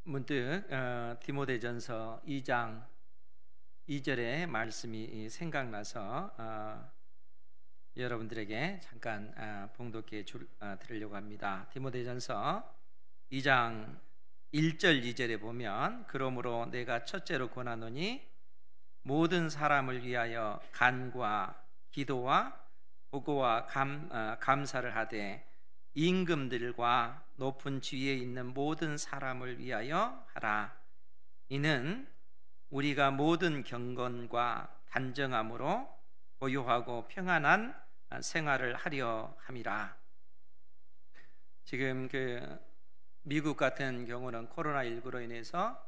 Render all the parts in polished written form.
문득 디모데전서 2장 2절의 말씀이 생각나서 여러분들에게 잠깐 봉독해 드리려고 합니다. 디모데전서 2장 1절 2절에 보면, 그러므로 내가 첫째로 권하노니 모든 사람을 위하여 간구와 기도와 보고와 감사를 하되 임금들과 높은 지위에 있는 모든 사람을 위하여 하라. 이는 우리가 모든 경건과 단정함으로 고요하고 평안한 생활을 하려 함이라. 지금 미국 같은 경우는 코로나19로 인해서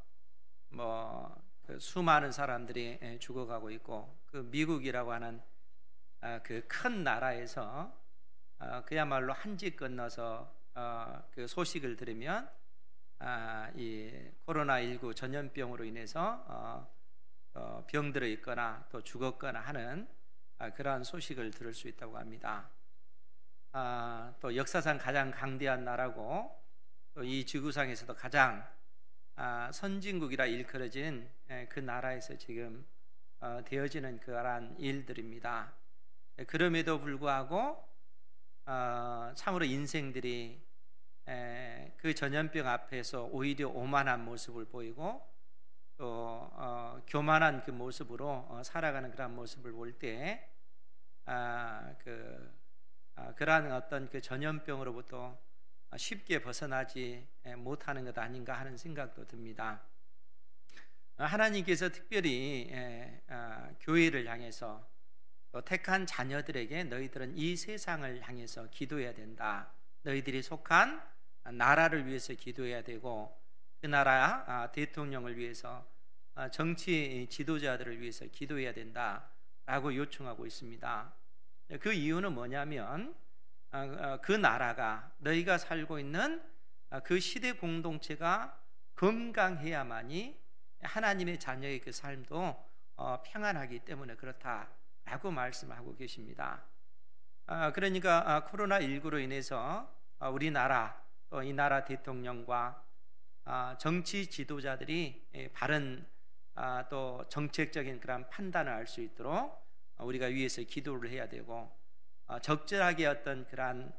수많은 사람들이 죽어가고 있고, 미국이라고 하는 그 큰 나라에서 그야말로 한 집 건너서 그 소식을 들으면 이 코로나19 전염병으로 인해서 병들어 있거나 또 죽었거나 하는 그러한 소식을 들을 수 있다고 합니다. 또 역사상 가장 강대한 나라고 또 이 지구상에서도 가장 선진국이라 일컬어진 그 나라에서 지금 되어지는 그러한 일들입니다. 그럼에도 불구하고 참으로 인생들이 그 전염병 앞에서 오히려 오만한 모습을 보이고 또 교만한 그 모습으로 살아가는 그런 모습을 볼 때 그러한 어떤 그 전염병으로부터 쉽게 벗어나지 못하는 것 아닌가 하는 생각도 듭니다. 하나님께서 특별히 교회를 향해서 또 택한 자녀들에게 너희들은 이 세상을 향해서 기도해야 된다. 너희들이 속한 나라를 위해서 기도해야 되고, 그 나라 대통령을 위해서, 정치 지도자들을 위해서 기도해야 된다라고 요청하고 있습니다. 그 이유는 뭐냐면 그 나라가, 너희가 살고 있는 그 시대 공동체가 건강해야만이 하나님의 자녀의 그 삶도 평안하기 때문에 그렇다라고 말씀하고 계십니다. 그러니까 코로나19로 인해서 우리나라 또 이 나라 대통령과 정치 지도자들이 바른 또 정책적인 그런 판단을 할 수 있도록 우리가 위해서 기도를 해야 되고, 적절하게 어떤 그러한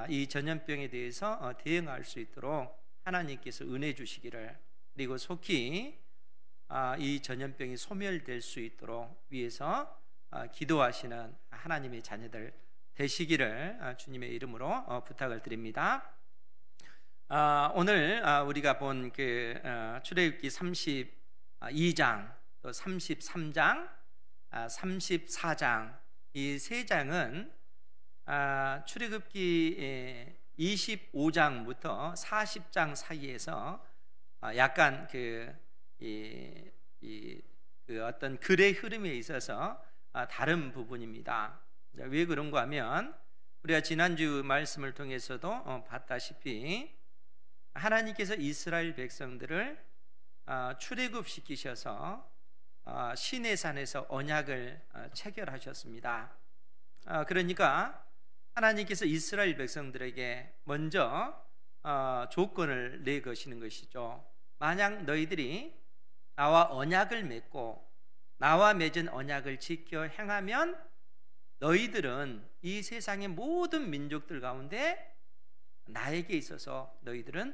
이 전염병에 대해서 대응할 수 있도록 하나님께서 은혜 주시기를, 그리고 속히 이 전염병이 소멸될 수 있도록 위해서 기도하시는 하나님의 자녀들 되시기를 주님의 이름으로 부탁을 드립니다. 오늘 우리가 본 출애굽기 32장 또 33장 34장 이 세 장은 출애굽기 25장부터 40장 사이에서 약간 어떤 글의 흐름에 있어서 다른 부분입니다. 왜 그런가 하면, 우리가 지난주 말씀을 통해서도 봤다시피 하나님께서 이스라엘 백성들을 출애굽시키셔서 시내산에서 언약을 체결하셨습니다. 그러니까 하나님께서 이스라엘 백성들에게 먼저 조건을 내거시는 것이죠. 만약 너희들이 나와 언약을 맺고 나와 맺은 언약을 지켜 행하면 너희들은 이 세상의 모든 민족들 가운데 나에게 있어서 너희들은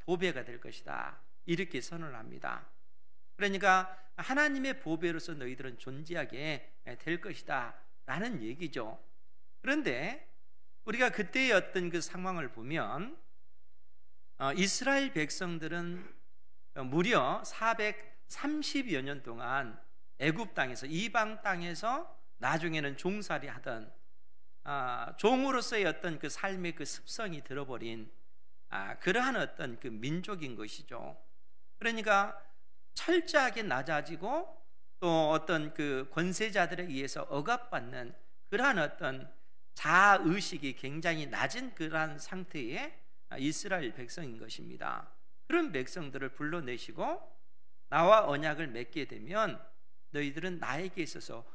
보배가 될 것이다, 이렇게 선언합니다. 그러니까 하나님의 보배로서 너희들은 존재하게 될 것이다 라는 얘기죠. 그런데 우리가 그때의 어떤 그 상황을 보면 이스라엘 백성들은 무려 430여 년 동안 애굽 땅에서, 이방 땅에서 나중에는 종살이 하던 종으로서의 어떤 그 삶의 그 습성이 들어버린 그러한 어떤 그 민족인 것이죠. 그러니까 철저하게 낮아지고 또 어떤 그 권세자들에 의해서 억압받는 그러한 어떤 자아의식이 굉장히 낮은 그러한 상태의 이스라엘 백성인 것입니다. 그런 백성들을 불러내시고 나와 언약을 맺게 되면 너희들은 나에게 있어서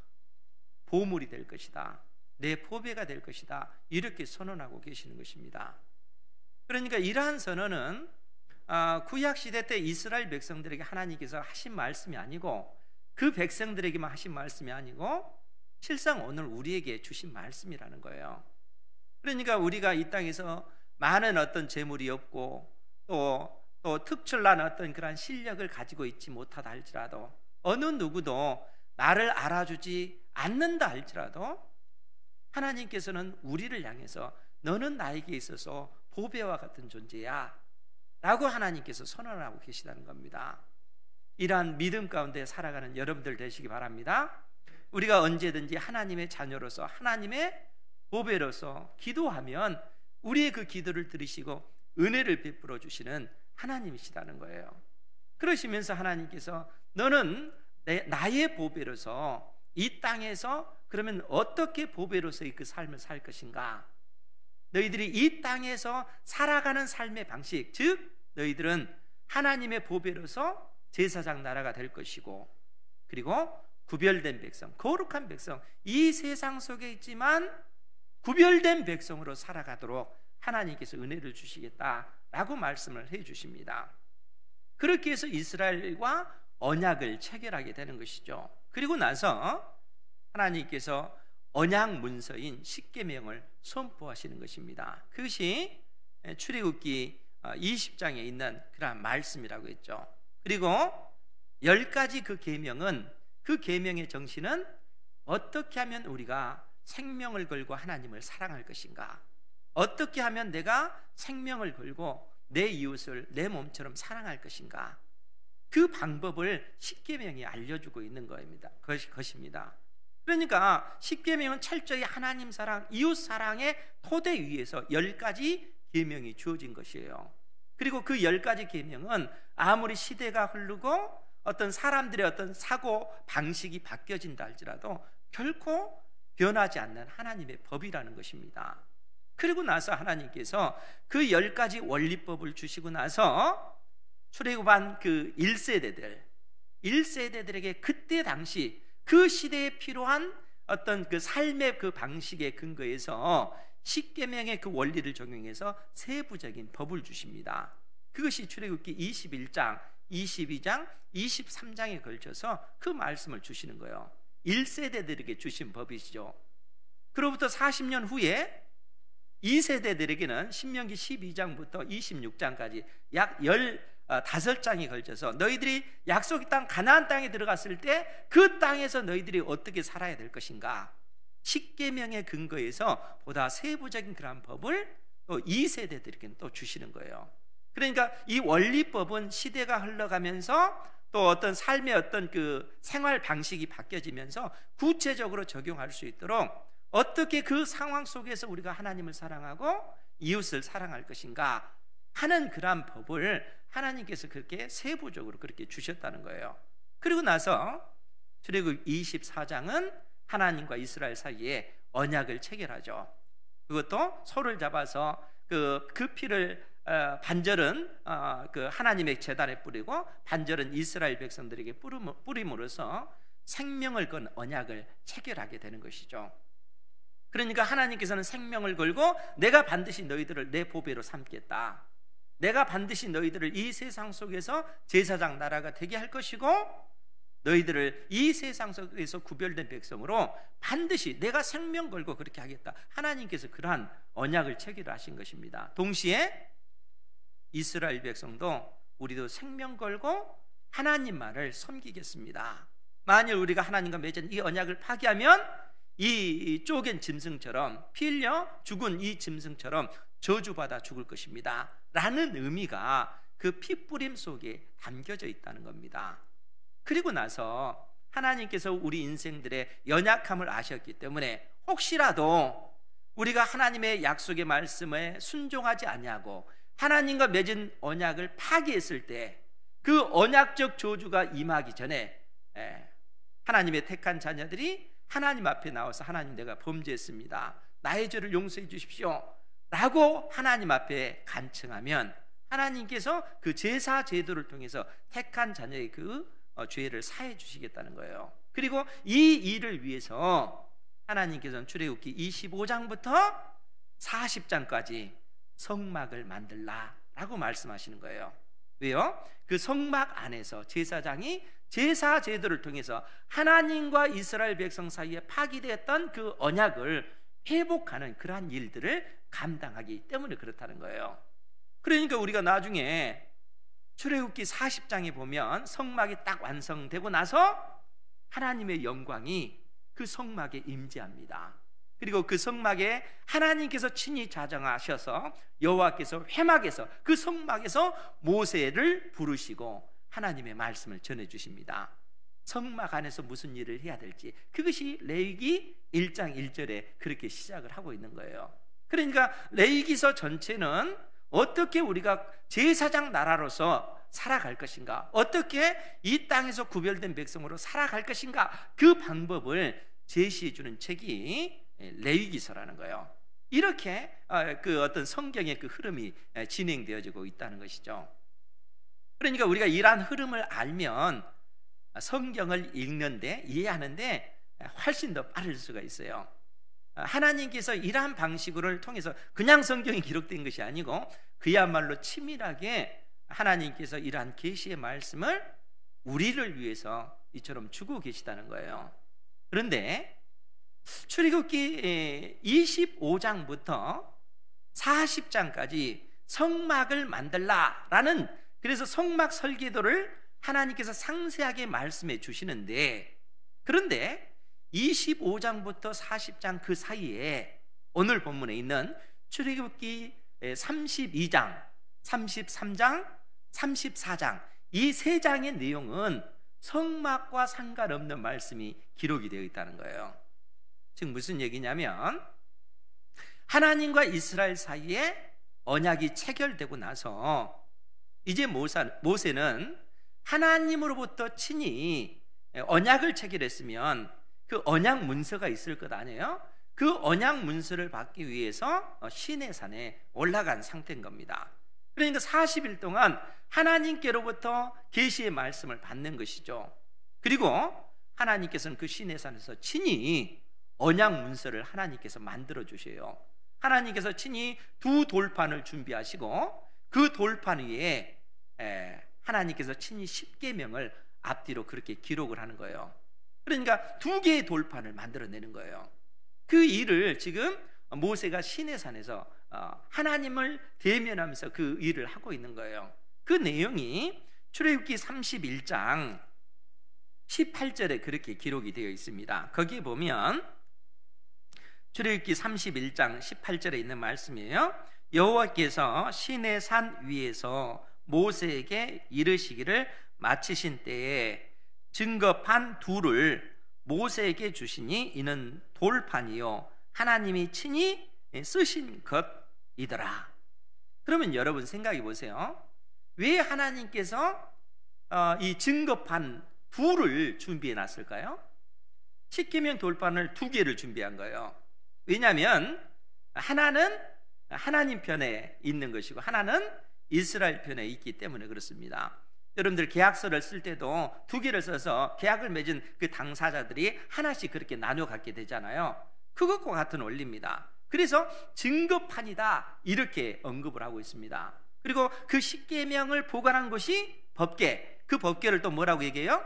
보물이 될 것이다, 내 보배가 될 것이다, 이렇게 선언하고 계시는 것입니다. 그러니까 이러한 선언은 구약 시대 때 이스라엘 백성들에게 하나님께서 하신 말씀이 아니고 그 백성들에게만 하신 말씀이 아니고 실상 오늘 우리에게 주신 말씀이라는 거예요. 그러니까 우리가 이 땅에서 많은 어떤 재물이 없고 또 특출난 어떤 그런 실력을 가지고 있지 못하다 할지라도 어느 누구도 나를 알아주지 않는다 할지라도 하나님께서는 우리를 향해서 너는 나에게 있어서 보배와 같은 존재야 라고 하나님께서 선언하고 계시다는 겁니다. 이러한 믿음 가운데 살아가는 여러분들 되시기 바랍니다. 우리가 언제든지 하나님의 자녀로서 하나님의 보배로서 기도하면 우리의 그 기도를 들으시고 은혜를 베풀어 주시는 하나님이시다는 거예요. 그러시면서 하나님께서 너는 나의 보배로서 이 땅에서 그러면 어떻게 보배로서의 그 삶을 살 것인가? 너희들이 이 땅에서 살아가는 삶의 방식, 즉 너희들은 하나님의 보배로서 제사장 나라가 될 것이고, 그리고 구별된 백성, 거룩한 백성, 이 세상 속에 있지만 구별된 백성으로 살아가도록 하나님께서 은혜를 주시겠다라고 말씀을 해 주십니다. 그렇게 해서 이스라엘과 언약을 체결하게 되는 것이죠. 그리고 나서 하나님께서 언약 문서인 십계명을 선포하시는 것입니다. 그것이 출애굽기 20장에 있는 그런 말씀이라고 했죠. 그리고 10가지 그 계명은, 그 계명의 정신은 어떻게 하면 우리가 생명을 걸고 하나님을 사랑할 것인가, 어떻게 하면 내가 생명을 걸고 내 이웃을 내 몸처럼 사랑할 것인가, 그 방법을 십계명이 알려주고 있는 것입니다. 그러니까 십계명은 철저히 하나님 사랑, 이웃 사랑의 토대 위에서 10가지 계명이 주어진 것이에요. 그리고 그 10가지 계명은 아무리 시대가 흐르고 어떤 사람들의 어떤 사고 방식이 바뀌어진다 할지라도 결코 변하지 않는 하나님의 법이라는 것입니다. 그리고 나서 하나님께서 그 10가지 원리법을 주시고 나서 출애굽한 그 1세대들에게 그때 당시 그 시대에 필요한 어떤 그 삶의 그 방식에 근거해서 십계명의 그 원리를 적용해서 세부적인 법을 주십니다. 그것이 출애굽기 21장, 22장, 23장에 걸쳐서 그 말씀을 주시는 거예요. 1세대들에게 주신 법이시죠. 그로부터 40년 후에 2세대들에게는 신명기 12장부터 26장까지 약 15장에 걸쳐서 너희들이 약속의 땅 가나안 땅에 들어갔을 때 그 땅에서 너희들이 어떻게 살아야 될 것인가, 십계명의 근거에서 보다 세부적인 그런 법을 또 2세대들에게는 또 주시는 거예요. 그러니까 이 원리법은 시대가 흘러가면서 또 어떤 삶의 어떤 그 생활 방식이 바뀌어지면서 구체적으로 적용할 수 있도록 어떻게 그 상황 속에서 우리가 하나님을 사랑하고 이웃을 사랑할 것인가 하는 그러한 법을 하나님께서 그렇게 세부적으로 그렇게 주셨다는 거예요. 그리고 나서 출애굽 24장은 하나님과 이스라엘 사이에 언약을 체결하죠. 그것도 소를 잡아서 그 피를 반절은 그 하나님의 제단에 뿌리고 반절은 이스라엘 백성들에게 뿌림으로써 생명을 건 언약을 체결하게 되는 것이죠. 그러니까 하나님께서는 생명을 걸고 내가 반드시 너희들을 내 보배로 삼겠다, 내가 반드시 너희들을 이 세상 속에서 제사장 나라가 되게 할 것이고 너희들을 이 세상 속에서 구별된 백성으로 반드시 내가 생명 걸고 그렇게 하겠다, 하나님께서 그러한 언약을 체결하신 것입니다. 동시에 이스라엘 백성도 우리도 생명 걸고 하나님 말을 섬기겠습니다. 만일 우리가 하나님과 맺은 이 언약을 파기하면 이 쪼갠 짐승처럼, 피 흘려 죽은 이 짐승처럼 저주받아 죽을 것입니다 라는 의미가 그 피뿌림 속에 담겨져 있다는 겁니다. 그리고 나서 하나님께서 우리 인생들의 연약함을 아셨기 때문에 혹시라도 우리가 하나님의 약속의 말씀에 순종하지 아니하고 하나님과 맺은 언약을 파기했을 때 그 언약적 저주가 임하기 전에 하나님의 택한 자녀들이 하나님 앞에 나와서 하나님, 내가 범죄했습니다, 나의 죄를 용서해 주십시오 라고 하나님 앞에 간청하면 하나님께서 그 제사 제도를 통해서 택한 자녀의 그 죄를 사해 주시겠다는 거예요. 그리고 이 일을 위해서 하나님께서는 출애굽기 25장부터 40장까지 성막을 만들라 라고 말씀하시는 거예요. 왜요? 그 성막 안에서 제사장이 제사 제도를 통해서 하나님과 이스라엘 백성 사이에 파기되었던 그 언약을 회복하는 그러한 일들을 감당하기 때문에 그렇다는 거예요. 그러니까 우리가 나중에 출애굽기 40장에 보면 성막이 딱 완성되고 나서 하나님의 영광이 그 성막에 임재합니다. 그리고 그 성막에 하나님께서 친히 자정하셔서 여호와께서 회막에서 그 성막에서 모세를 부르시고 하나님의 말씀을 전해주십니다. 성막 안에서 무슨 일을 해야 될지, 그것이 레위기 1장 1절에 그렇게 시작을 하고 있는 거예요. 그러니까 레위기서 전체는 어떻게 우리가 제사장 나라로서 살아갈 것인가, 어떻게 이 땅에서 구별된 백성으로 살아갈 것인가, 그 방법을 제시해 주는 책이 레위기서라는 거예요. 이렇게 그 어떤 성경의 그 흐름이 진행되어지고 있다는 것이죠. 그러니까 우리가 이러한 흐름을 알면 성경을 읽는데, 이해하는데 훨씬 더 빠를 수가 있어요. 하나님께서 이러한 방식을 통해서 그냥 성경이 기록된 것이 아니고 그야말로 치밀하게 하나님께서 이러한 계시의 말씀을 우리를 위해서 이처럼 주고 계시다는 거예요. 그런데 출애굽기 25장부터 40장까지 성막을 만들라라는, 그래서 성막 설계도를 하나님께서 상세하게 말씀해 주시는데, 그런데 25장부터 40장 그 사이에 오늘 본문에 있는 출애굽기 32장, 33장, 34장 이 세 장의 내용은 성막과 상관없는 말씀이 기록이 되어 있다는 거예요. 즉 무슨 얘기냐면, 하나님과 이스라엘 사이에 언약이 체결되고 나서 이제 모세는 하나님으로부터 친히 언약을 체결했으면 그 언약 문서가 있을 것 아니에요? 그 언약 문서를 받기 위해서 시내산에 올라간 상태인 겁니다. 그러니까 40일 동안 하나님께로부터 계시의 말씀을 받는 것이죠. 그리고 하나님께서는 그 시내산에서 친히 언약 문서를 하나님께서 만들어 주셔요. 하나님께서 친히 두 돌판을 준비하시고 그 돌판 위에 하나님께서 친히 십계명을 앞뒤로 그렇게 기록을 하는 거예요. 그러니까 두 개의 돌판을 만들어내는 거예요. 그 일을 지금 모세가 시내산에서 하나님을 대면하면서 그 일을 하고 있는 거예요. 그 내용이 출애굽기 31장 18절에 그렇게 기록이 되어 있습니다. 거기에 보면 출애굽기 31장 18절에 있는 말씀이에요. 여호와께서 시내산 위에서 모세에게 이르시기를 마치신 때에 증거판 둘을 모세에게 주시니 이는 돌판이요 하나님이 친히 쓰신 것이더라. 그러면 여러분 생각해 보세요. 왜 하나님께서 이 증거판 둘을 준비해 놨을까요? 십계명 돌판을 두 개를 준비한 거예요. 왜냐하면 하나는 하나님 편에 있는 것이고 하나는 이스라엘 편에 있기 때문에 그렇습니다. 여러분들 계약서를 쓸 때도 두 개를 써서 계약을 맺은 그 당사자들이 하나씩 그렇게 나눠 갖게 되잖아요. 그것과 같은 원리입니다. 그래서 증거판이다 이렇게 언급을 하고 있습니다. 그리고 그 십계명을 보관한 것이 법궤, 그 법궤를 또 뭐라고 얘기해요?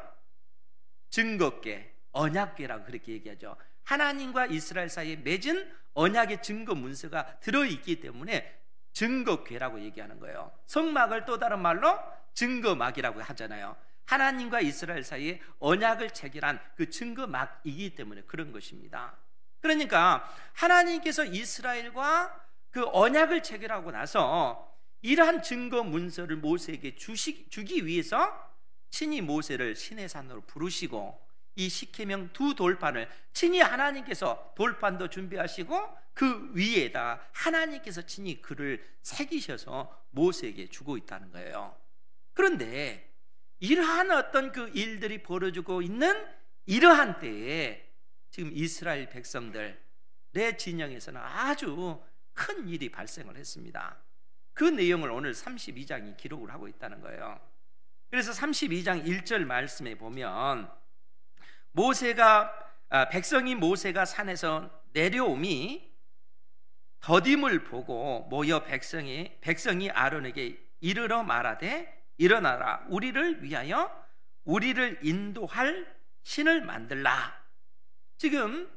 증거궤, 언약궤라고 그렇게 얘기하죠. 하나님과 이스라엘 사이에 맺은 언약의 증거 문서가 들어있기 때문에 증거궤라고 얘기하는 거예요. 성막을 또 다른 말로 증거막이라고 하잖아요. 하나님과 이스라엘 사이에 언약을 체결한 그 증거막이기 때문에 그런 것입니다. 그러니까 하나님께서 이스라엘과 그 언약을 체결하고 나서 이러한 증거 문서를 모세에게 주기 위해서 친히 모세를 시내산으로 부르시고 이 십계명 두 돌판을 친히 하나님께서 돌판도 준비하시고 그 위에다 하나님께서 친히 글을 새기셔서 모세에게 주고 있다는 거예요. 그런데 이러한 어떤 그 일들이 벌어지고 있는 이러한 때에 지금 이스라엘 백성들의 진영에서는 아주 큰 일이 발생을 했습니다. 그 내용을 오늘 32장이 기록을 하고 있다는 거예요. 그래서 32장 1절 말씀에 보면 백성이 모세가 산에서 내려오미 더딤을 보고 모여 백성이 아론에게 이르러 말하되 일어나라. 우리를 위하여 우리를 인도할 신을 만들라. 지금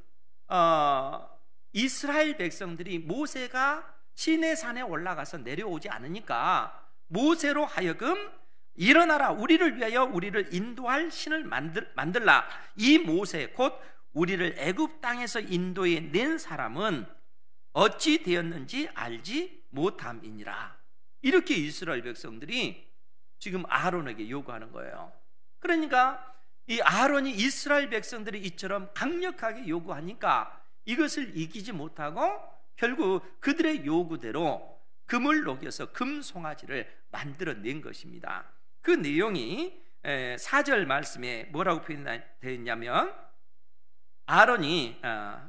이스라엘 백성들이 모세가 시내산에 올라가서 내려오지 않으니까 모세로 하여금 일어나라. 우리를 위하여 우리를 인도할 신을 만들라. 이 모세 곧 우리를 애굽 땅에서 인도해 낸 사람은 어찌 되었는지 알지 못함이니라. 이렇게 이스라엘 백성들이 지금 아론에게 요구하는 거예요. 그러니까 이 아론이 이스라엘 백성들이 이처럼 강력하게 요구하니까 이것을 이기지 못하고 결국 그들의 요구대로 금을 녹여서 금송아지를 만들어낸 것입니다. 그 내용이 4절 말씀에 뭐라고 표현되어 있냐면, 아론이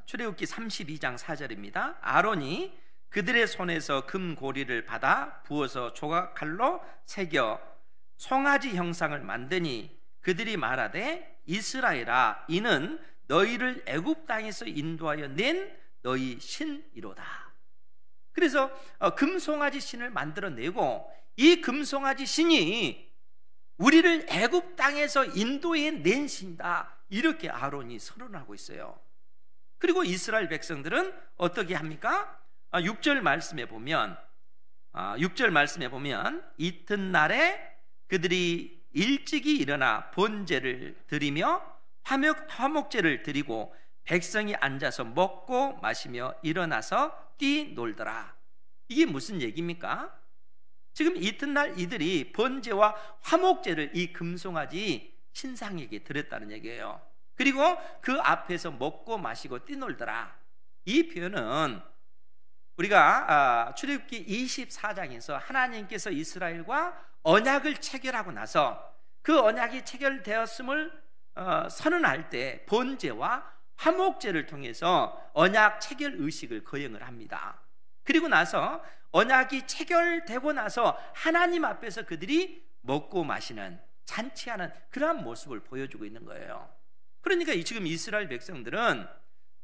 출애굽기 32장 4절입니다. 아론이 그들의 손에서 금고리를 받아 부어서 조각칼로 새겨 송아지 형상을 만드니 그들이 말하되 이스라엘아, 이는 너희를 애굽 땅에서 인도하여 낸 너희 신이로다. 그래서 금송아지 신을 만들어내고 이 금송아지 신이 우리를 애굽 땅에서 인도해 낸 신이다, 이렇게 아론이 선언하고 있어요. 그리고 이스라엘 백성들은 어떻게 합니까? 6절 말씀에 보면 이튿날에 그들이 일찍이 일어나 번제를 드리며 화목제를 드리고 백성이 앉아서 먹고 마시며 일어나서 뛰놀더라. 이게 무슨 얘기입니까? 지금 이튿날 이들이 번제와 화목제를 이 금송아지 신상에게 드렸다는 얘기예요. 그리고 그 앞에서 먹고 마시고 뛰놀더라. 이 표현은 우리가 출애굽기 24장에서 하나님께서 이스라엘과 언약을 체결하고 나서 그 언약이 체결되었음을 선언할 때 번제와 화목제를 통해서 언약 체결 의식을 거행을 합니다. 그리고 나서 언약이 체결되고 나서 하나님 앞에서 그들이 먹고 마시는, 잔치하는 그러한 모습을 보여주고 있는 거예요. 그러니까 지금 이스라엘 백성들은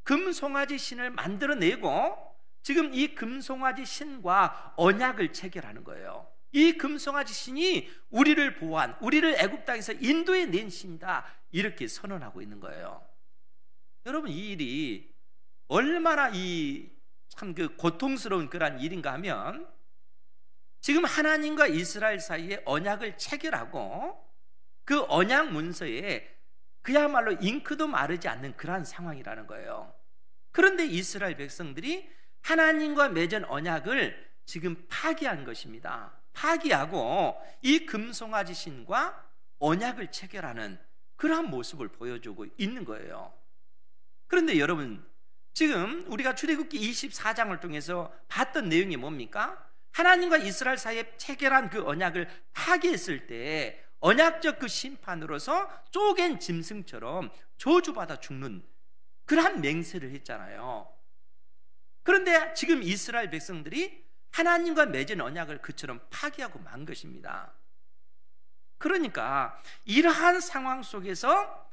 금송아지 신을 만들어내고 지금 이 금송아지 신과 언약을 체결하는 거예요. 이 금송아지 신이 우리를 보호한, 우리를 애굽 땅에서 인도해 낸 신이다, 이렇게 선언하고 있는 거예요. 여러분, 이 일이 얼마나 참 고통스러운 그런 일인가 하면, 지금 하나님과 이스라엘 사이에 언약을 체결하고 그 언약 문서에 그야말로 잉크도 마르지 않는 그러한 상황이라는 거예요. 그런데 이스라엘 백성들이 하나님과 맺은 언약을 지금 파기한 것입니다. 파기하고 이 금송아지 신과 언약을 체결하는 그러한 모습을 보여주고 있는 거예요. 그런데 여러분, 지금 우리가 출애굽기 24장을 통해서 봤던 내용이 뭡니까? 하나님과 이스라엘 사이에 체결한 그 언약을 파기했을 때 언약적 그 심판으로서 쪼갠 짐승처럼 저주받아 죽는 그러한 맹세를 했잖아요. 그런데 지금 이스라엘 백성들이 하나님과 맺은 언약을 그처럼 파기하고 만 것입니다. 그러니까 이러한 상황 속에서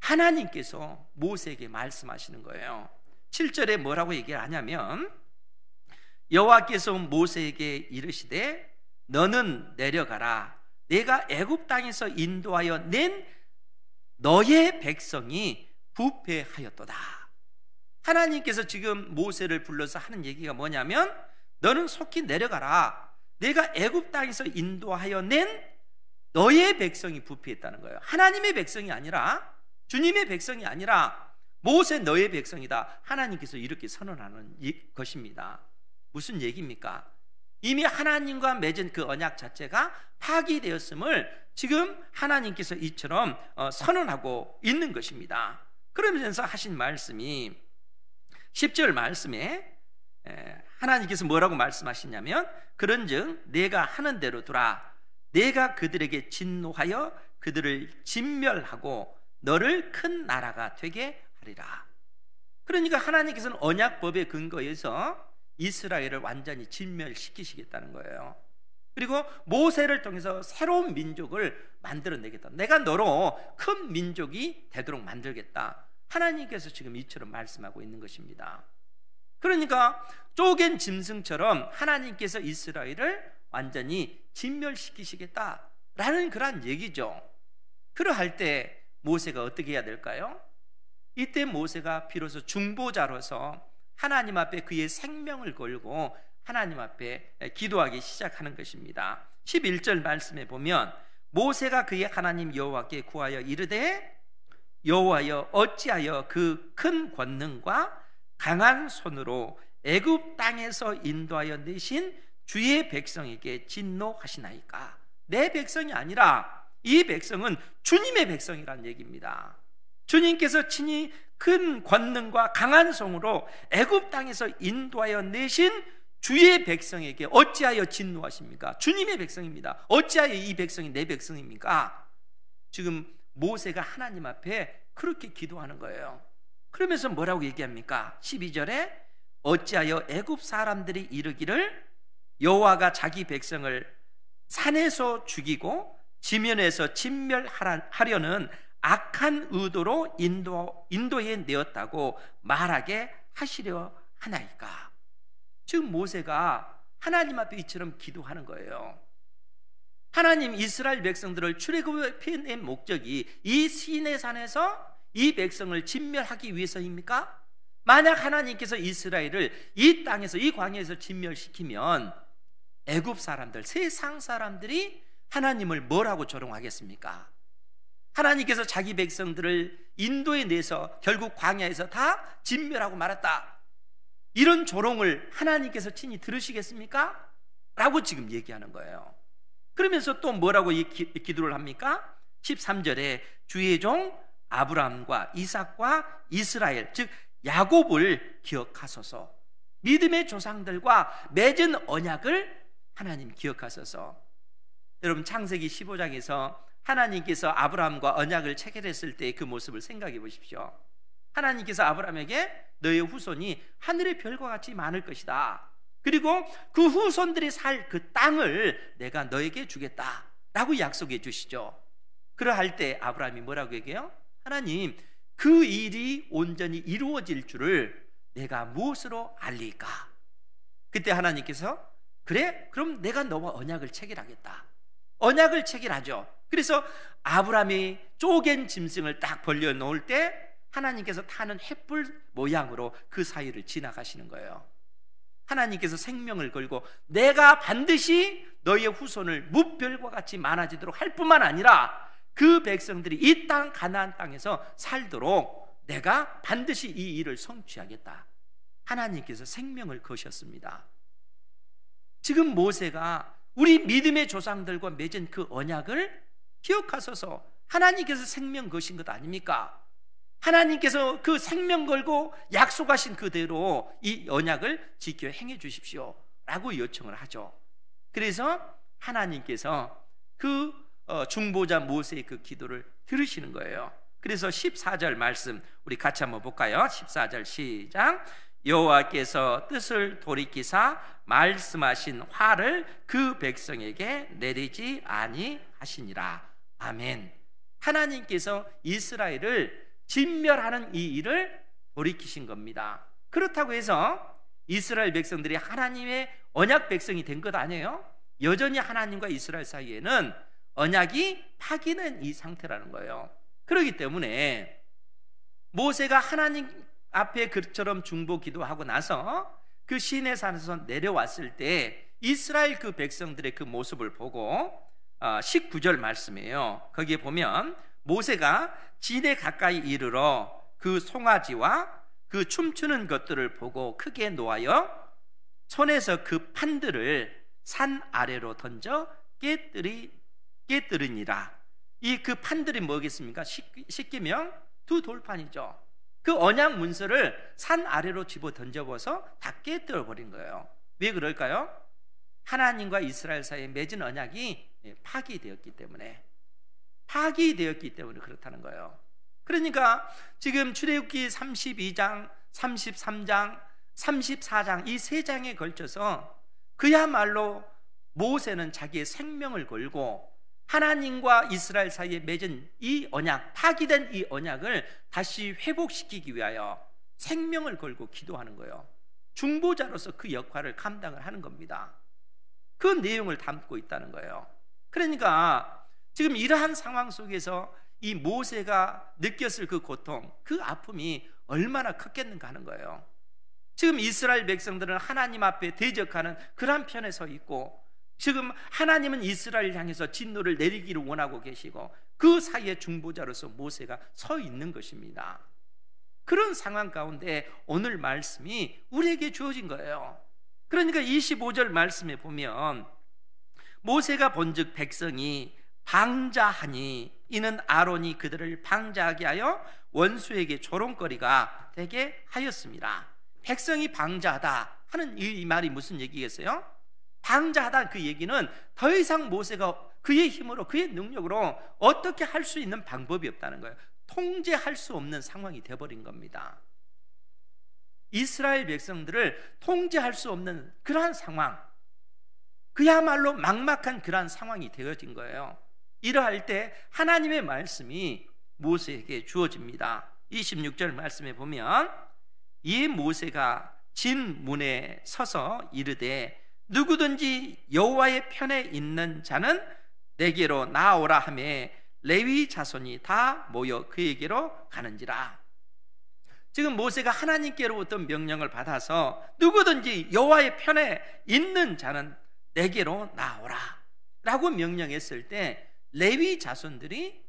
하나님께서 모세에게 말씀하시는 거예요. 7절에 뭐라고 얘기를 하냐면, 여호와께서 모세에게 이르시되 너는 내려가라. 내가 애굽 땅에서 인도하여 낸 너의 백성이 부패하였도다. 하나님께서 지금 모세를 불러서 하는 얘기가 뭐냐면, 너는 속히 내려가라. 내가 애굽 땅에서 인도하여 낸 너의 백성이 부패했다는 거예요. 하나님의 백성이 아니라, 주님의 백성이 아니라 모세 너의 백성이다. 하나님께서 이렇게 선언하는 것입니다. 무슨 얘기입니까? 이미 하나님과 맺은 그 언약 자체가 파기되었음을 지금 하나님께서 이처럼 선언하고 있는 것입니다. 그러면서 하신 말씀이 10절 말씀에 하나님께서 뭐라고 말씀하시냐면, 그런즉 내가 하는 대로 두라. 내가 그들에게 진노하여 그들을 진멸하고 너를 큰 나라가 되게 하리라. 그러니까 하나님께서는 언약법의 근거에서 이스라엘을 완전히 진멸시키시겠다는 거예요. 그리고 모세를 통해서 새로운 민족을 만들어내겠다. 내가 너로 큰 민족이 되도록 만들겠다. 하나님께서 지금 이처럼 말씀하고 있는 것입니다. 그러니까 쪼갠 짐승처럼 하나님께서 이스라엘을 완전히 진멸시키시겠다라는 그런 얘기죠. 그러할 때 모세가 어떻게 해야 될까요? 이때 모세가 비로소 중보자로서 하나님 앞에 그의 생명을 걸고 하나님 앞에 기도하기 시작하는 것입니다. 11절 말씀에 보면 모세가 그의 하나님 여호와께 구하여 이르되 여호와여 어찌하여 그 큰 권능과 강한 손으로 애굽 땅에서 인도하여 내신 주의 백성에게 진노하시나이까. 내 백성이 아니라 이 백성은 주님의 백성이라는 얘기입니다. 주님께서 친히 큰 권능과 강한 손으로 애굽 땅에서 인도하여 내신 주의 백성에게 어찌하여 진노하십니까? 주님의 백성입니다. 어찌하여 이 백성이 내 백성입니까? 지금 모세가 하나님 앞에 그렇게 기도하는 거예요. 그러면서 뭐라고 얘기합니까? 12절에 어찌하여 애굽 사람들이 이르기를 여호와가 자기 백성을 산에서 죽이고 지면에서 진멸하려는 악한 의도로 인도해 내었다고 말하게 하시려 하나이까. 지금 모세가 하나님 앞에 이처럼 기도하는 거예요. 하나님, 이스라엘 백성들을 출애굽에 낸 목적이 이 시내산에서 이 백성을 진멸하기 위해서입니까? 만약 하나님께서 이스라엘을 이 땅에서, 이 광야에서 진멸시키면 애굽 사람들, 세상 사람들이 하나님을 뭐라고 조롱하겠습니까? 하나님께서 자기 백성들을 인도에 내서 결국 광야에서 다 진멸하고 말았다, 이런 조롱을 하나님께서 친히 들으시겠습니까? 라고 지금 얘기하는 거예요. 그러면서 또 뭐라고 기도를 합니까? 13절에 주의 종 아브라함과 이삭과 이스라엘, 즉 야곱을 기억하소서. 믿음의 조상들과 맺은 언약을 하나님 기억하소서. 여러분, 창세기 15장에서 하나님께서 아브라함과 언약을 체결했을 때 그 모습을 생각해 보십시오. 하나님께서 아브라함에게 너의 후손이 하늘의 별과 같이 많을 것이다, 그리고 그 후손들이 살 그 땅을 내가 너에게 주겠다 라고 약속해 주시죠. 그러할 때 아브라함이 뭐라고 얘기해요? 하나님, 그 일이 온전히 이루어질 줄을 내가 무엇으로 알리까? 그때 하나님께서 그래? 그럼 내가 너와 언약을 체결하겠다. 언약을 체결하죠. 그래서 아브라함이 쪼갠 짐승을 딱 벌려놓을 때 하나님께서 타는 횃불 모양으로 그 사이를 지나가시는 거예요. 하나님께서 생명을 걸고 내가 반드시 너의 후손을 무별과 같이 많아지도록 할 뿐만 아니라 그 백성들이 이 땅 가나안 땅에서 살도록 내가 반드시 이 일을 성취하겠다. 하나님께서 생명을 거셨습니다. 지금 모세가 우리 믿음의 조상들과 맺은 그 언약을 기억하소서. 하나님께서 생명 거신 것 아닙니까? 하나님께서 그 생명 걸고 약속하신 그대로 이 언약을 지켜 행해 주십시오 라고 요청을 하죠. 그래서 하나님께서 그 중보자 모세의 그 기도를 들으시는 거예요. 그래서 14절 말씀 우리 같이 한번 볼까요? 14절 시작. 여호와께서 뜻을 돌이키사 말씀하신 화를 그 백성에게 내리지 아니하시니라. 아멘. 하나님께서 이스라엘을 진멸하는 이 일을 돌이키신 겁니다. 그렇다고 해서 이스라엘 백성들이 하나님의 언약 백성이 된 것 아니에요? 여전히 하나님과 이스라엘 사이에는 언약이 파기된 이 상태라는 거예요. 그렇기 때문에 모세가 하나님 앞에 그처럼 중보 기도하고 나서 그 시내산에서 내려왔을 때 이스라엘 그 백성들의 그 모습을 보고 19절 말씀이에요. 거기에 보면 모세가 진에 가까이 이르러 그 송아지와 그 춤추는 것들을 보고 크게 노하여 손에서 그 판들을 산 아래로 던져 깨뜨리니라. 이 그 판들이 뭐겠습니까? 쉽게면 두 돌판이죠. 그 언약 문서를 산 아래로 집어 던져버서 다 깨뜨려 버린 거예요. 왜 그럴까요? 하나님과 이스라엘 사이에 맺은 언약이 파기되었기 때문에 그렇다는 거예요. 그러니까 지금 출애굽기 32장, 33장, 34장 이 세 장에 걸쳐서 그야말로 모세는 자기의 생명을 걸고 하나님과 이스라엘 사이에 맺은 이 언약, 파기된 이 언약을 다시 회복시키기 위하여 생명을 걸고 기도하는 거예요. 중보자로서 그 역할을 감당을 하는 겁니다. 그 내용을 담고 있다는 거예요. 그러니까 지금 이러한 상황 속에서 이 모세가 느꼈을 그 고통, 그 아픔이 얼마나 컸겠는가 하는 거예요. 지금 이스라엘 백성들은 하나님 앞에 대적하는 그런 편에 서 있고, 지금 하나님은 이스라엘 향해서 진노를 내리기를 원하고 계시고, 그 사이에 중보자로서 모세가 서 있는 것입니다. 그런 상황 가운데 오늘 말씀이 우리에게 주어진 거예요. 그러니까 25절 말씀에 보면 모세가 본즉 백성이 방자하니 이는 아론이 그들을 방자하게 하여 원수에게 조롱거리가 되게 하였습니다. 백성이 방자하다 하는 이 말이 무슨 얘기겠어요? 방자하다 그 얘기는 더 이상 모세가 그의 힘으로, 그의 능력으로 어떻게 할 수 있는 방법이 없다는 거예요. 통제할 수 없는 상황이 되어버린 겁니다. 이스라엘 백성들을 통제할 수 없는 그러한 상황, 그야말로 막막한 그러한 상황이 되어진 거예요. 이러할 때 하나님의 말씀이 모세에게 주어집니다. 26절 말씀에 보면 이 모세가 진 문에 서서 이르되 누구든지 여호와의 편에 있는 자는 내게로 나오라 하매 레위 자손이 다 모여 그에게로 가는지라. 지금 모세가 하나님께로부터 명령을 받아서 누구든지 여호와의 편에 있는 자는 내게로 나오라 라고 명령했을 때 레위 자손들이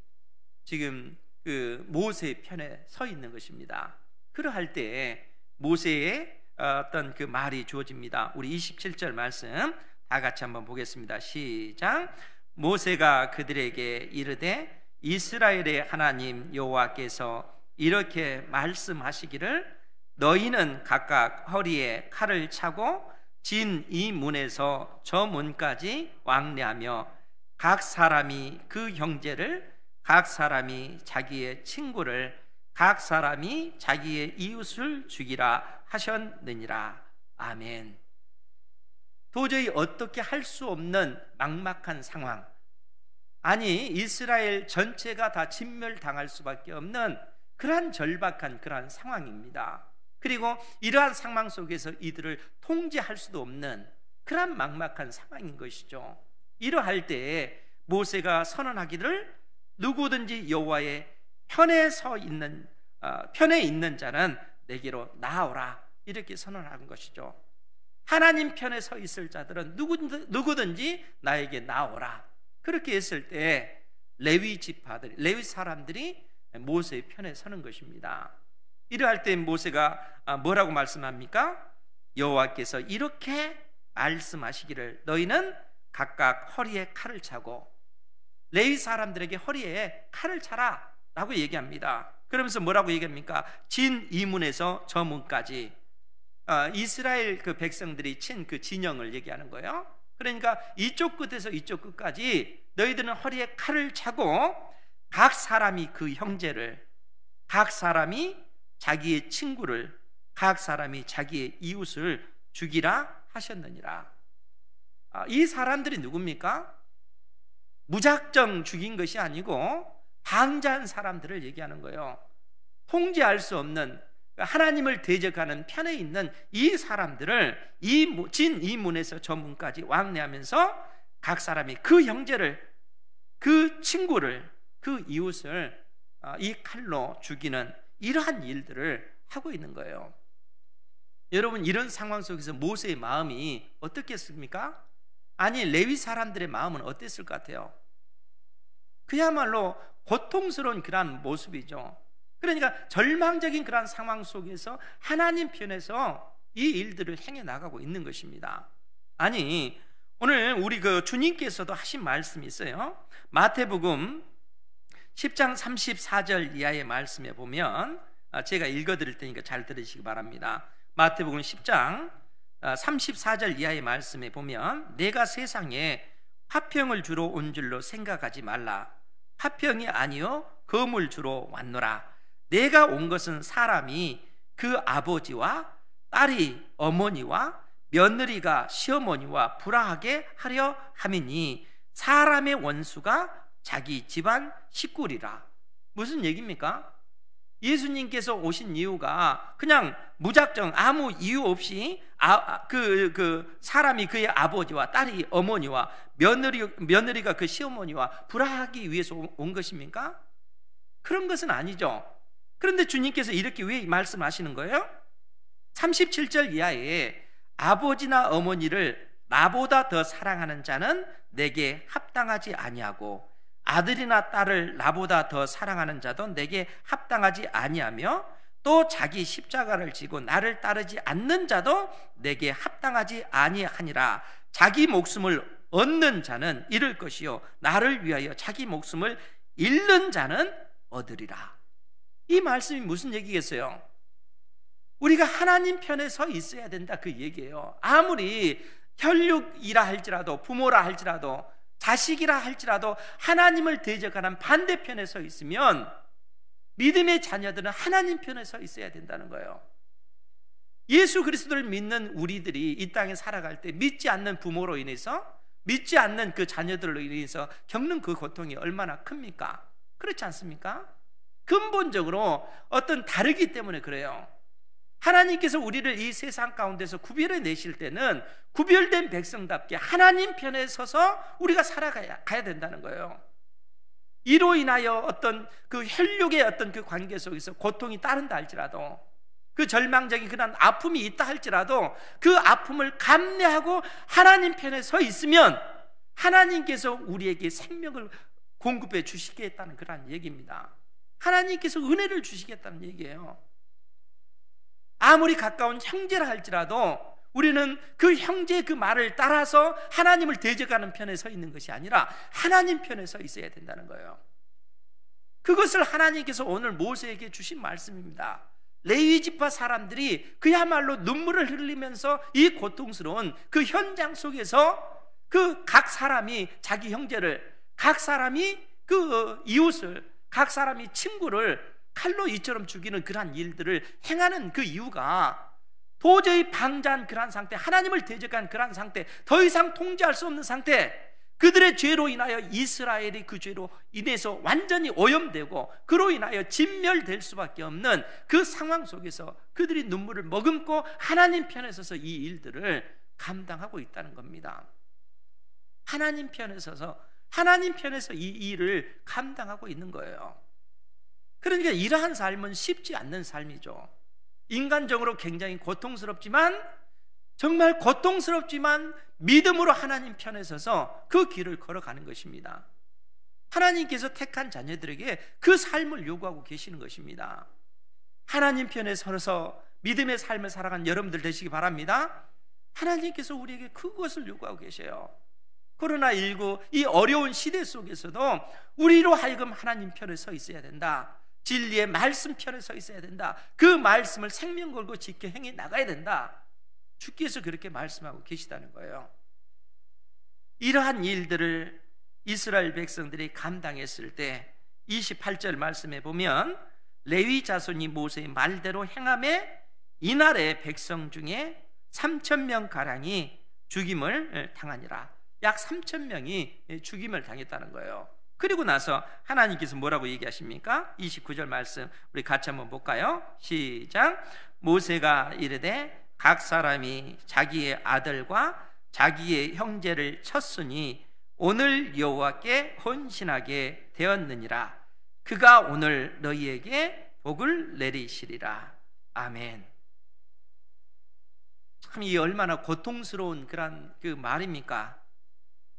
지금 그 모세의 편에 서 있는 것입니다. 그러할 때 모세의 어떤 그 말이 주어집니다. 우리 27절 말씀 다 같이 한번 보겠습니다. 시작. 모세가 그들에게 이르되 이스라엘의 하나님 여호와께서 이렇게 말씀하시기를 너희는 각각 허리에 칼을 차고 진 이 문에서 저 문까지 왕래하며 각 사람이 그 형제를, 각 사람이 자기의 친구를, 각 사람이 자기의 이웃을 죽이라 하셨느니라. 아멘. 도저히 어떻게 할 수 없는 막막한 상황, 아니 이스라엘 전체가 다 진멸당할 수밖에 없는 그러한 절박한 그러한 상황입니다. 그리고 이러한 상황 속에서 이들을 통제할 수도 없는 그러한 막막한 상황인 것이죠. 이러할 때에 모세가 선언하기를 누구든지 여호와의 편에 있는 자는 내게로 나오라 이렇게 선언하는 것이죠. 하나님 편에 서 있을 자들은 누구든지 나에게 나오라. 그렇게 했을 때 레위 지파들, 레위 사람들이 모세의 편에 서는 것입니다. 이러할 때 모세가 뭐라고 말씀합니까? 여호와께서 이렇게 말씀하시기를 너희는 각각 허리에 칼을 차고, 레위 사람들에게 허리에 칼을 차라 라고 얘기합니다. 그러면서 뭐라고 얘기합니까? 진 이 문에서 저 문까지, 이스라엘 그 백성들이 친 그 진영을 얘기하는 거예요. 그러니까 이쪽 끝에서 이쪽 끝까지 너희들은 허리에 칼을 차고 각 사람이 그 형제를, 각 사람이 자기의 친구를, 각 사람이 자기의 이웃을 죽이라 하셨느니라. 이 사람들이 누굽니까? 무작정 죽인 것이 아니고 방자한 사람들을 얘기하는 거예요. 통제할 수 없는, 하나님을 대적하는 편에 있는 이 사람들을 진 이 문에서 저 문까지 왕래하면서 각 사람이 그 형제를, 그 친구를, 그 이웃을 이 칼로 죽이는 이러한 일들을 하고 있는 거예요. 여러분, 이런 상황 속에서 모세의 마음이 어떻겠습니까? 아니 레위 사람들의 마음은 어땠을 것 같아요? 그야말로 고통스러운 그러한 모습이죠. 그러니까 절망적인 그러한 상황 속에서 하나님 편에서 이 일들을 행해 나가고 있는 것입니다. 아니 오늘 우리 그 주님께서도 하신 말씀이 있어요. 마태복음 10장 34절 이하의 말씀에 보면, 제가 읽어드릴 테니까 잘 들으시기 바랍니다. 마태복음 10장 34절 이하의 말씀에 보면 내가 세상에 화평을 주러 온 줄로 생각하지 말라. 화평이 아니요 검을 주러 왔노라. 내가 온 것은 사람이 그 아버지와 딸이 어머니와 며느리가 시어머니와 불화하게 하려 함이니 사람의 원수가 자기 집안 식구리라. 무슨 얘기입니까? 예수님께서 오신 이유가 그냥 무작정 아무 이유 없이 사람이 그의 아버지와 딸이 어머니와 며느리가 그 시어머니와 불화하기 위해서 온 것입니까? 그런 것은 아니죠. 그런데 주님께서 이렇게 왜 말씀하시는 거예요? 37절 이하에 아버지나 어머니를 나보다 더 사랑하는 자는 내게 합당하지 아니하고 아들이나 딸을 나보다 더 사랑하는 자도 내게 합당하지 아니하며 또 자기 십자가를 지고 나를 따르지 않는 자도 내게 합당하지 아니하니라. 자기 목숨을 얻는 자는 잃을 것이요 나를 위하여 자기 목숨을 잃는 자는 얻으리라. 이 말씀이 무슨 얘기겠어요? 우리가 하나님 편에 서 있어야 된다, 그 얘기예요. 아무리 혈육이라 할지라도, 부모라 할지라도, 자식이라 할지라도 하나님을 대적하는 반대편에 서 있으면 믿음의 자녀들은 하나님 편에 서 있어야 된다는 거예요. 예수 그리스도를 믿는 우리들이 이 땅에 살아갈 때 믿지 않는 부모로 인해서, 믿지 않는 그 자녀들로 인해서 겪는 그 고통이 얼마나 큽니까? 그렇지 않습니까? 근본적으로 어떤 다르기 때문에 그래요. 하나님께서 우리를 이 세상 가운데서 구별해 내실 때는 구별된 백성답게 하나님 편에 서서 우리가 살아가야 된다는 거예요. 이로 인하여 어떤 그 혈육의 어떤 그 관계 속에서 고통이 따른다 할지라도, 그 절망적인 그런 아픔이 있다 할지라도 그 아픔을 감내하고 하나님 편에 서 있으면 하나님께서 우리에게 생명을 공급해 주시겠다는 그런 얘기입니다. 하나님께서 은혜를 주시겠다는 얘기예요. 아무리 가까운 형제라 할지라도 우리는 그 형제의 그 말을 따라서 하나님을 대적하는 편에 서 있는 것이 아니라 하나님 편에 서 있어야 된다는 거예요. 그것을 하나님께서 오늘 모세에게 주신 말씀입니다. 레위 지파 사람들이 그야말로 눈물을 흘리면서 이 고통스러운 그 현장 속에서 그 각 사람이 자기 형제를, 각 사람이 그 이웃을, 각 사람이 친구를 칼로 이처럼 죽이는 그러한 일들을 행하는 그 이유가 도저히 방자한 그러한 상태, 하나님을 대적한 그러한 상태, 더 이상 통제할 수 없는 상태, 그들의 죄로 인하여 이스라엘이 그 죄로 인해서 완전히 오염되고 그로 인하여 진멸될 수밖에 없는 그 상황 속에서 그들이 눈물을 머금고 하나님 편에 서서 이 일들을 감당하고 있다는 겁니다. 하나님 편에 서서, 하나님 편에서 이 일을 감당하고 있는 거예요. 그러니까 이러한 삶은 쉽지 않는 삶이죠. 인간적으로 굉장히 고통스럽지만, 정말 고통스럽지만 믿음으로 하나님 편에 서서 그 길을 걸어가는 것입니다. 하나님께서 택한 자녀들에게 그 삶을 요구하고 계시는 것입니다. 하나님 편에 서서 믿음의 삶을 살아가는 여러분들 되시기 바랍니다. 하나님께서 우리에게 그것을 요구하고 계셔요. 코로나19 이 어려운 시대 속에서도 우리로 하여금 하나님 편에 서 있어야 된다. 진리의 말씀 편에 서 있어야 된다. 그 말씀을 생명 걸고 지켜 행해 나가야 된다. 주께서 그렇게 말씀하고 계시다는 거예요. 이러한 일들을 이스라엘 백성들이 감당했을 때 28절 말씀에 보면 레위 자손이 모세의 말대로 행함에 이날의 백성 중에 3,000명 가량이 죽임을 당하니라. 약 3,000명이 죽임을 당했다는 거예요. 그리고 나서 하나님께서 뭐라고 얘기하십니까? 29절 말씀 우리 같이 한번 볼까요? 시작. 모세가 이르되 각 사람이 자기의 아들과 자기의 형제를 쳤으니 오늘 여호와께 헌신하게 되었느니라. 그가 오늘 너희에게 복을 내리시리라. 아멘. 참 이 얼마나 고통스러운 그런 그 말입니까?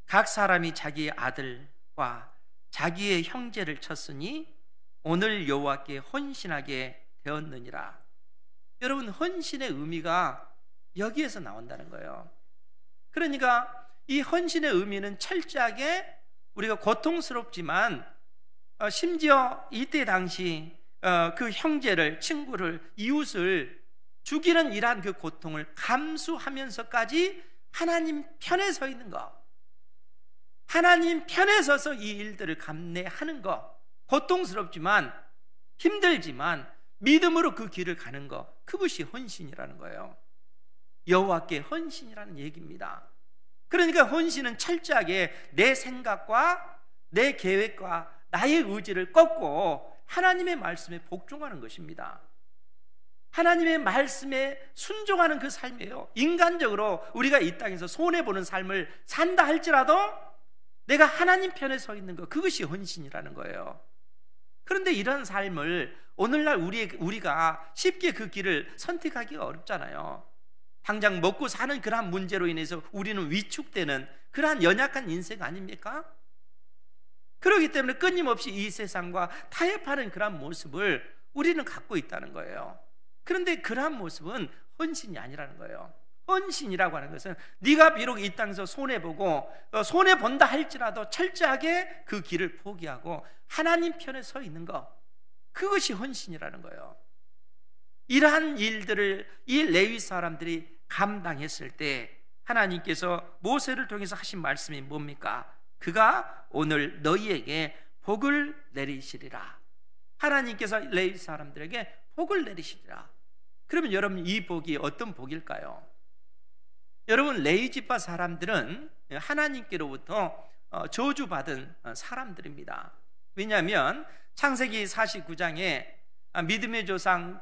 각 사람이 자기의 아들과 자기의 형제를 쳤으니 오늘 여호와께 헌신하게 되었느니라. 여러분, 헌신의 의미가 여기에서 나온다는 거예요. 그러니까 이 헌신의 의미는 철저하게 우리가 고통스럽지만 심지어 이때 당시 그 형제를, 친구를, 이웃을 죽이는 이러한 그 고통을 감수하면서까지 하나님 편에 서 있는 것, 하나님 편에 서서 이 일들을 감내하는 것, 고통스럽지만 힘들지만 믿음으로 그 길을 가는 것, 그것이 헌신이라는 거예요. 여호와께 헌신이라는 얘기입니다. 그러니까 헌신은 철저하게 내 생각과 내 계획과 나의 의지를 꺾고 하나님의 말씀에 복종하는 것입니다. 하나님의 말씀에 순종하는 그 삶이에요. 인간적으로 우리가 이 땅에서 손해보는 삶을 산다 할지라도 내가 하나님 편에 서 있는 것, 그것이 헌신이라는 거예요. 그런데 이런 삶을 오늘날 우리가 쉽게 그 길을 선택하기가 어렵잖아요. 당장 먹고 사는 그러한 문제로 인해서 우리는 위축되는 그러한 연약한 인생 아닙니까? 그렇기 때문에 끊임없이 이 세상과 타협하는 그러한 모습을 우리는 갖고 있다는 거예요. 그런데 그러한 모습은 헌신이 아니라는 거예요. 헌신이라고 하는 것은 네가 비록 이 땅에서 손해보고 손해본다 할지라도 철저하게 그 길을 포기하고 하나님 편에 서 있는 것, 그것이 헌신이라는 거예요. 이러한 일들을 이 레위 사람들이 감당했을 때 하나님께서 모세를 통해서 하신 말씀이 뭡니까? 그가 오늘 너희에게 복을 내리시리라. 하나님께서 레위 사람들에게 복을 내리시리라. 그러면 여러분, 이 복이 어떤 복일까요? 여러분, 레위 지파 사람들은 하나님께로부터 저주받은 사람들입니다. 왜냐하면 창세기 49장에 믿음의 조상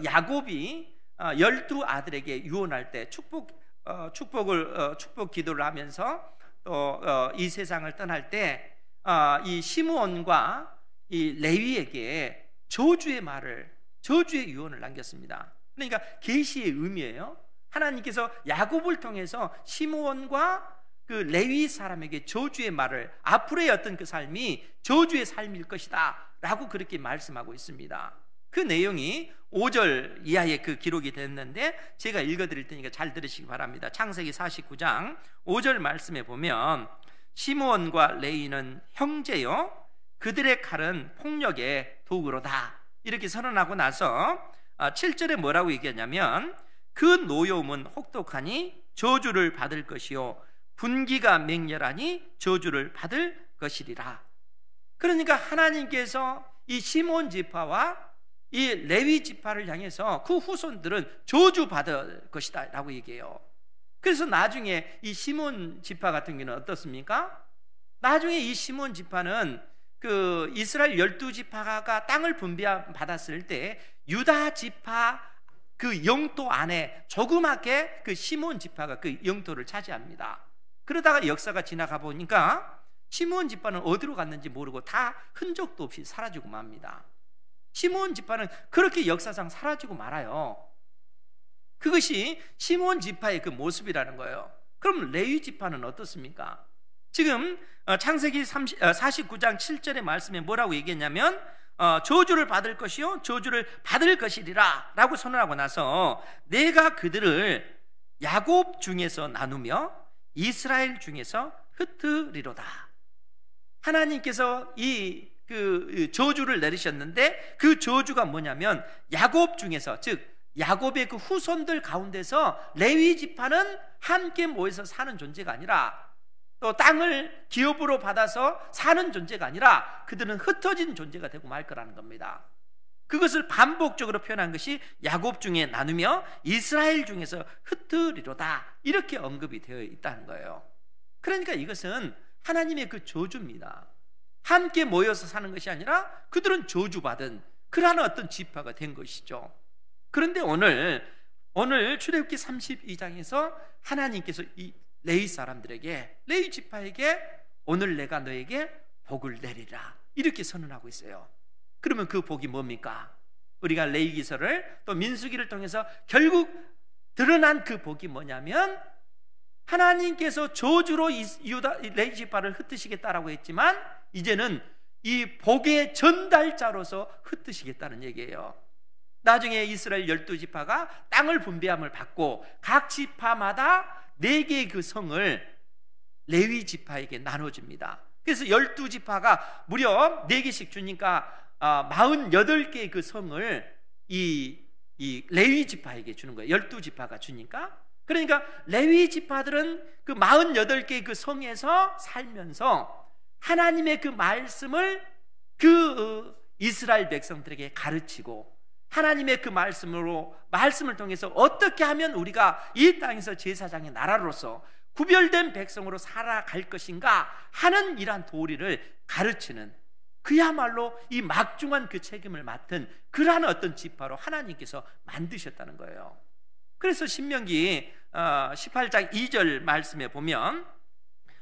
야곱이 12 아들에게 유언할 때 축복 기도를 하면서 또 이 세상을 떠날 때 이 시므온과 이 레위에게 저주의 유언을 남겼습니다. 그러니까 계시의 의미예요. 하나님께서 야곱을 통해서 시므온과 그 레위 사람에게 저주의 말을, 앞으로의 어떤 그 삶이 저주의 삶일 것이다 라고 그렇게 말씀하고 있습니다. 그 내용이 5절 이하에 그 기록이 됐는데 제가 읽어드릴 테니까 잘 들으시기 바랍니다. 창세기 49장 5절 말씀에 보면 시므온과 레위는 형제요 그들의 칼은 폭력의 도구로다 이렇게 선언하고 나서 7절에 뭐라고 얘기하냐면 그 노여움은 혹독하니 저주를 받을 것이요 분기가 맹렬하니 저주를 받을 것이리라. 그러니까 하나님께서 이 시므온 지파와 이 레위 지파를 향해서 그 후손들은 저주받을 것이다 라고 얘기해요. 그래서 나중에 이 시므온 지파 같은 경우는 어떻습니까? 나중에 이 시므온 지파는 그 이스라엘 12지파가 땅을 분배받았을 때 유다 지파 그 영토 안에 조그맣게 그 시므온 지파가 그 영토를 차지합니다. 그러다가 역사가 지나가 보니까 시므온 지파는 어디로 갔는지 모르고 다 흔적도 없이 사라지고 맙니다. 시므온 지파는 그렇게 역사상 사라지고 말아요. 그것이 시므온 지파의 그 모습이라는 거예요. 그럼 레위 지파는 어떻습니까? 지금 창세기 49장 7절의 말씀에 뭐라고 얘기했냐면 저주를 받을 것이요 저주를 받을 것이리라 라고 선언하고 나서 내가 그들을 야곱 중에서 나누며 이스라엘 중에서 흩으리로다. 하나님께서 그 저주를 내리셨는데 그 저주가 뭐냐면 야곱 중에서, 즉 야곱의 그 후손들 가운데서 레위 지파는 함께 모여서 사는 존재가 아니라, 또 땅을 기업으로 받아서 사는 존재가 아니라 그들은 흩어진 존재가 되고 말 거라는 겁니다. 그것을 반복적으로 표현한 것이 야곱 중에 나누며 이스라엘 중에서 흩으리로다 이렇게 언급이 되어 있다는 거예요. 그러니까 이것은 하나님의 그 저주입니다. 함께 모여서 사는 것이 아니라 그들은 저주받은 그러한 어떤 지파가 된 것이죠. 그런데 오늘 출애굽기 32장에서 하나님께서 이 레위 사람들에게, 레위 지파에게 오늘 내가 너에게 복을 내리라 이렇게 선언하고 있어요. 그러면 그 복이 뭡니까? 우리가 레위기서를 또 민수기를 통해서 결국 드러난 그 복이 뭐냐면 하나님께서 저주로 레위 지파를 흩으시겠다라고 했지만 이제는 이 복의 전달자로서 흩으시겠다는 얘기예요. 나중에 이스라엘 12지파가 땅을 분배함을 받고 각 지파마다 4개의 그 성을 레위 지파에게 나눠줍니다. 그래서 12지파가 무려 4개씩 주니까 48개의 그 성을 이 레위 지파에게 주는 거예요. 12지파가 주니까. 그러니까 레위 지파들은 그 48개의 그 성에서 살면서 하나님의 그 말씀을 그 이스라엘 백성들에게 가르치고 하나님의 그 말씀을 통해서 어떻게 하면 우리가 이 땅에서 제사장의 나라로서 구별된 백성으로 살아갈 것인가 하는 이러한 도리를 가르치는, 그야말로 이 막중한 그 책임을 맡은 그러한 어떤 지파로 하나님께서 만드셨다는 거예요. 그래서 신명기 18장 2절 말씀에 보면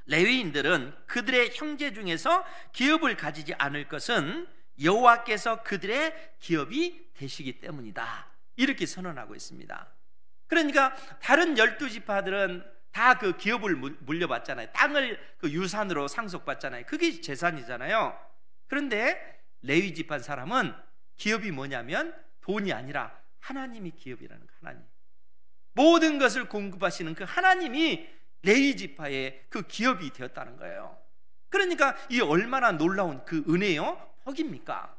레위인들은 그들의 형제 중에서 기업을 가지지 않을 것은 여호와께서 그들의 기업이 되시기 때문이다, 이렇게 선언하고 있습니다. 그러니까 다른 12지파들은 다 그 기업을 물려받잖아요. 땅을 그 유산으로 상속받잖아요. 그게 재산이잖아요. 그런데 레위 지파 사람은 기업이 뭐냐면 돈이 아니라 하나님이 기업이라는 거. 하나님, 모든 것을 공급하시는 그 하나님이 레위 지파의 그 기업이 되었다는 거예요. 그러니까 이 얼마나 놀라운 그 은혜요, 복입니까?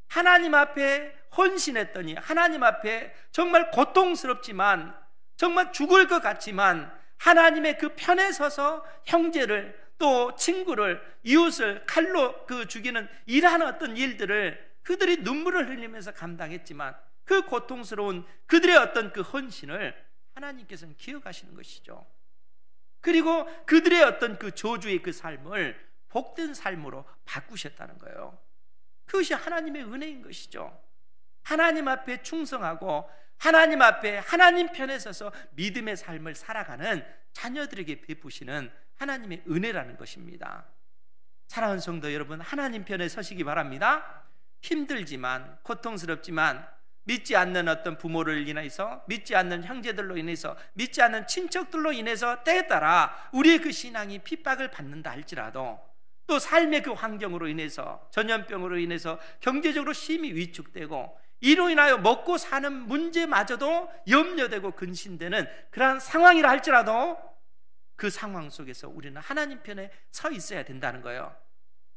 하나님 앞에 헌신했더니, 하나님 앞에 정말 고통스럽지만, 정말 죽을 것 같지만 하나님의 그 편에 서서 형제를, 또 친구를, 이웃을 칼로 그 죽이는 이러한 어떤 일들을 그들이 눈물을 흘리면서 감당했지만 그 고통스러운 그들의 어떤 그 헌신을 하나님께서는 기억하시는 것이죠. 그리고 그들의 어떤 그 저주의 그 삶을 복된 삶으로 바꾸셨다는 거예요. 그것이 하나님의 은혜인 것이죠. 하나님 앞에 충성하고 하나님 앞에 하나님 편에 서서 믿음의 삶을 살아가는 자녀들에게 베푸시는 하나님의 은혜라는 것입니다. 사랑하는 성도 여러분, 하나님 편에 서시기 바랍니다. 힘들지만, 고통스럽지만, 믿지 않는 어떤 부모를 인해서, 믿지 않는 형제들로 인해서, 믿지 않는 친척들로 인해서 때에 따라 우리의 그 신앙이 핍박을 받는다 할지라도, 또 삶의 그 환경으로 인해서, 전염병으로 인해서 경제적으로 심히 위축되고 이로 인하여 먹고 사는 문제마저도 염려되고 근심되는 그러한 상황이라 할지라도 그 상황 속에서 우리는 하나님 편에 서 있어야 된다는 거예요.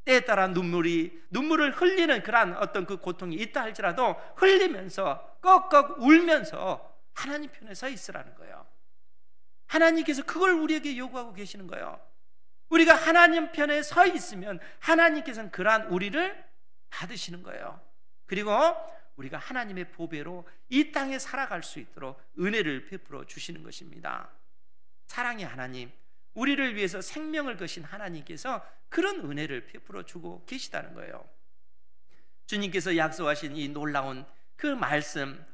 때에 따라 눈물을 흘리는 그러한 어떤 그 고통이 있다 할지라도 흘리면서 꺽꺽 울면서 하나님 편에 서 있으라는 거예요. 하나님께서 그걸 우리에게 요구하고 계시는 거예요. 우리가 하나님 편에 서 있으면 하나님께서는 그러한 우리를 받으시는 거예요. 그리고 우리가 하나님의 보배로 이 땅에 살아갈 수 있도록 은혜를 베풀어 주시는 것입니다. 사랑의 하나님, 우리를 위해서 생명을 거신 하나님께서 그런 은혜를 베풀어 주고 계시다는 거예요. 주님께서 약속하신 이 놀라운 그 말씀,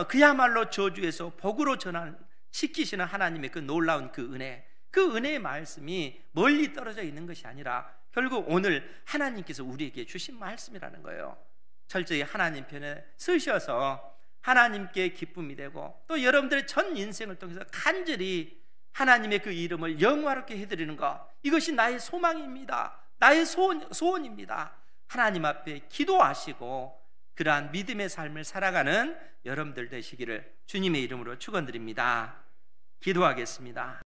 그야말로 저주에서 복으로 전환시키시는 하나님의 그 놀라운 그 은혜, 그 은혜의 말씀이 멀리 떨어져 있는 것이 아니라 결국 오늘 하나님께서 우리에게 주신 말씀이라는 거예요. 철저히 하나님 편에 서셔서 하나님께 기쁨이 되고, 또 여러분들의 전 인생을 통해서 간절히 하나님의 그 이름을 영화롭게 해드리는 것, 이것이 나의 소망입니다. 나의 소원입니다. 하나님 앞에 기도하시고 그러한 믿음의 삶을 살아가는 여러분들 되시기를 주님의 이름으로 축원드립니다. 기도하겠습니다.